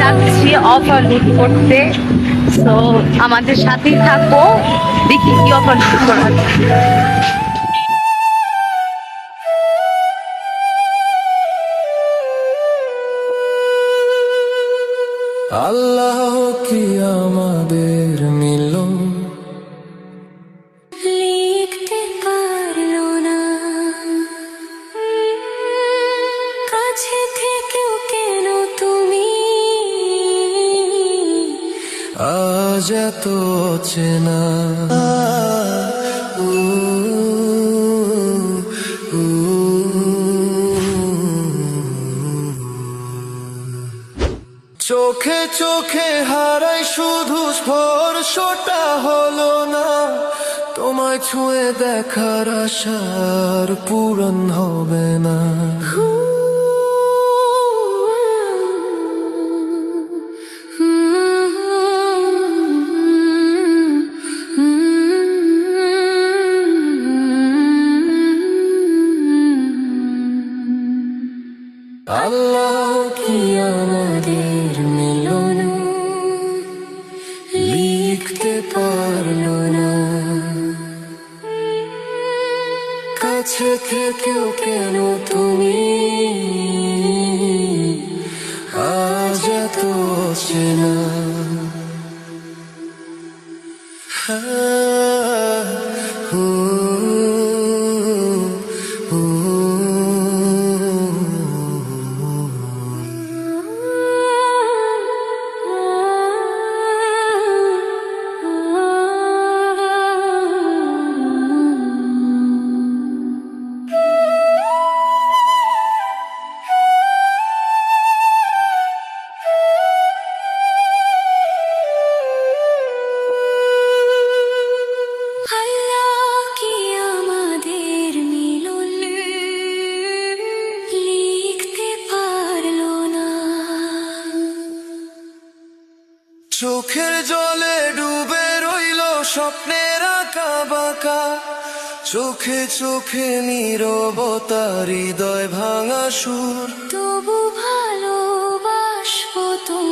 যাচ্ছি অফার লুট করতে। তো আমাদের সাথেই থাকবো, দেখি কি অফার লুট করা যায়। আল্লাহ কি আমাদের মিলন লিখতে পারলো না, কাছে থেকেও কেন তুমি আজ এত চেনা। উ, উ, চোখে চোখে হারাই শুধু স্পর্শটা হলো না, তোমায় ছুঁয়ে দেখার আশার পূরণ হবে না। আল্লাহ কি আমাদের মিলন লিখতে পারলো না, কাছে থেকেও কেন তুমি আজ এত চেনা। আল্লাহ কি আমাদের মিলন লিখতে পারলো না। চোখের জলে ডুবে রইল স্বপ্নের আঁকা বাঁকা, চোখে চোখে নীরবতা হৃদয় ভাঙা সুর। তবু ভালোবাসবো তো